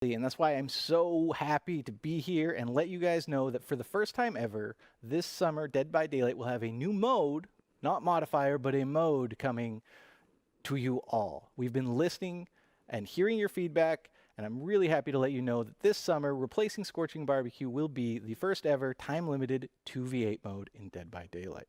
And that's why I'm so happy to be here and let you guys know that for the first time ever, this summer, Dead by Daylight will have a new mode, not modifier, but a mode coming to you all. We've been listening and hearing your feedback, and I'm really happy to let you know that this summer, replacing Scorching Barbecue will be the first ever time-limited 2v8 mode in Dead by Daylight.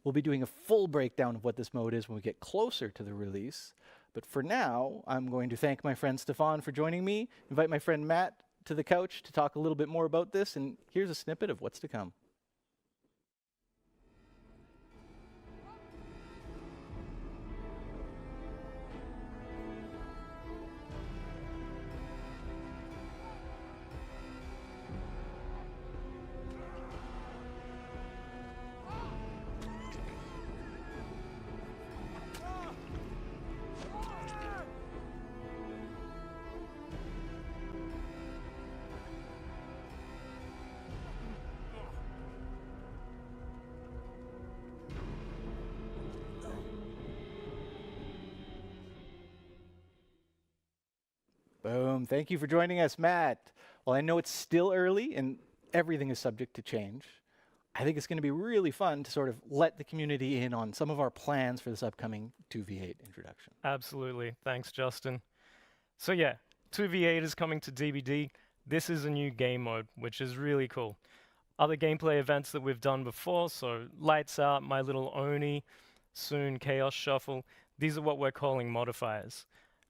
We'll be doing a full breakdown of what this mode is when we get closer to the release. But for now, I'm going to thank my friend Stefan for joining me, invite my friend Matt to the couch to talk a little bit more about this, and here's a snippet of what's to come. Boom. Thank you for joining us, Matt. Well, I know it's still early and everything is subject to change. I think it's going to be really fun to sort of let the community in on some of our plans for this upcoming 2v8 introduction. Absolutely. Thanks, Justin. So yeah, 2v8 is coming to DBD. This is a new game mode, which is really cool. Other gameplay events that we've done before, so Lights Out, My Little Oni, soon Chaos Shuffle, these are what we're calling modifiers.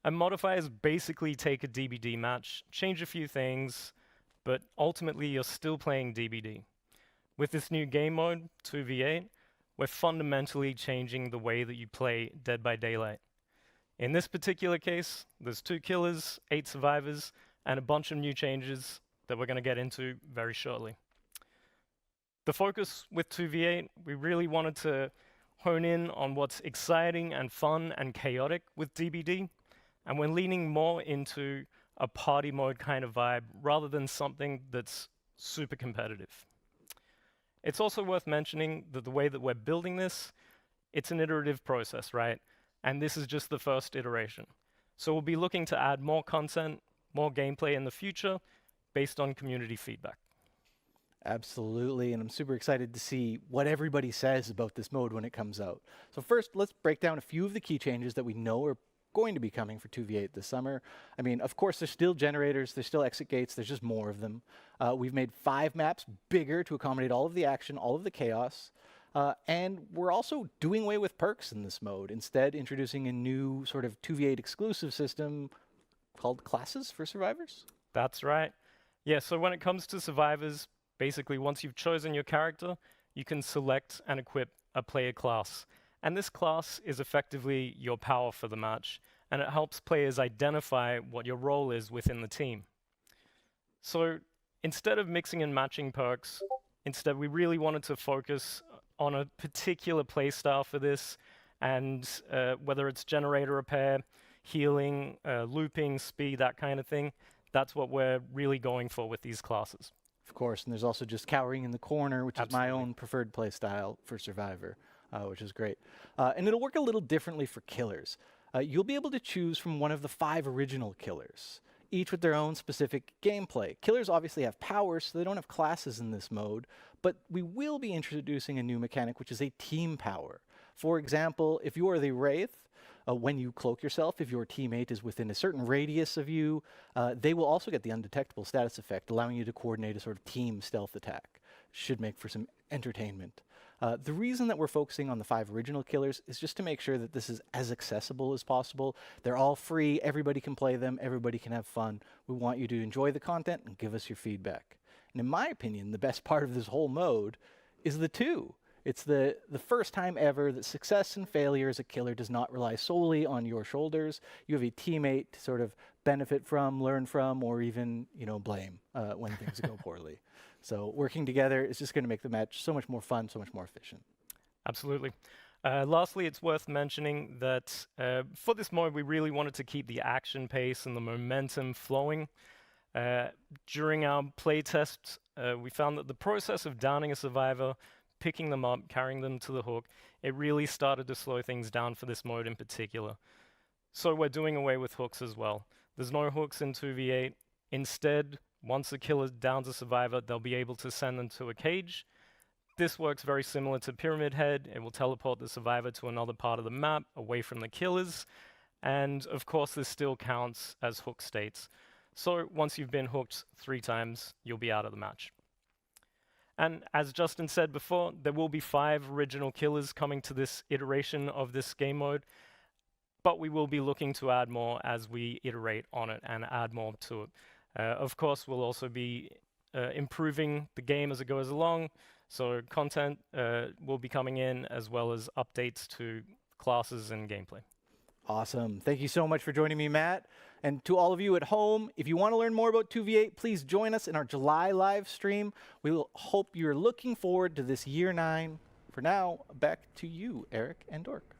And modifiers basically take a DBD match, change a few things, but ultimately you're still playing DBD. With this new game mode, 2v8, we're fundamentally changing the way that you play Dead by Daylight. In this particular case, there's 2 killers, 8 survivors, and a bunch of new changes that we're going to get into very shortly. The focus with 2v8, we really wanted to hone in on what's exciting and fun and chaotic with DBD, and we're leaning more into a party mode kind of vibe rather than something that's super competitive. It's also worth mentioning that the way that we're building this, it's an iterative process, right? And this is just the first iteration. So we'll be looking to add more content, more gameplay in the future based on community feedback. Absolutely, and I'm super excited to see what everybody says about this mode when it comes out. So first, let's break down a few of the key changes that we know are going to be coming for 2v8 this summer. I mean, of course, there's still generators, there's still exit gates, there's just more of them. We've made 5 maps bigger to accommodate all of the action, all of the chaos. And we're also doing away with perks in this mode, instead introducing a new sort of 2v8 exclusive system called classes for survivors. That's right. Yeah, so when it comes to survivors, basically once you've chosen your character, you can select and equip a player class. And this class is effectively your power for the match, and it helps players identify what your role is within the team. So instead of mixing and matching perks, instead we really wanted to focus on a particular playstyle for this, and whether it's generator repair, healing, looping, speed, that kind of thing, that's what we're really going for with these classes. Of course, and there's also just cowering in the corner, which Absolutely. is my own preferred playstyle for Survivor. Which is great. And it'll work a little differently for killers. You'll be able to choose from one of the 5 original killers, each with their own specific gameplay. Killers obviously have powers, so they don't have classes in this mode, but we will be introducing a new mechanic, which is a team power. For example, if you are the Wraith, when you cloak yourself, if your teammate is within a certain radius of you, they will also get the undetectable status effect, allowing you to coordinate a sort of team stealth attack. Should make for some entertainment. The reason that we're focusing on the 5 original killers is just to make sure that this is as accessible as possible. They're all free, everybody can play them, everybody can have fun. We want you to enjoy the content and give us your feedback. And in my opinion, the best part of this whole mode is the 2. It's the first time ever that success and failure as a killer does not rely solely on your shoulders. You have a teammate to sort of benefit from, learn from, or even, blame when things go poorly. So working together is just going to make the match so much more fun, so much more efficient. Absolutely. Lastly, it's worth mentioning that for this mode, we really wanted to keep the action pace and the momentum flowing. During our playtest, we found that the process of downing a survivor, picking them up, carrying them to the hook, it really started to slow things down for this mode in particular. So we're doing away with hooks as well. There's no hooks in 2v8. Instead, once a killer downs a survivor, they'll be able to send them to a cage. This works very similar to Pyramid Head. It will teleport the survivor to another part of the map, away from the killers. And of course, this still counts as hook states. So once you've been hooked 3 times, you'll be out of the match. And as Justin said before, there will be 5 original killers coming to this iteration of this game mode, but we will be looking to add more as we iterate on it and add more to it. Of course, we'll also be improving the game as it goes along, so content will be coming in as well as updates to classes and gameplay. Awesome. Thank you so much for joining me, Matt. And to all of you at home, if you want to learn more about 2v8, please join us in our July live stream. We will hope you're looking forward to this year 9. For now, back to you, Eric and Dork.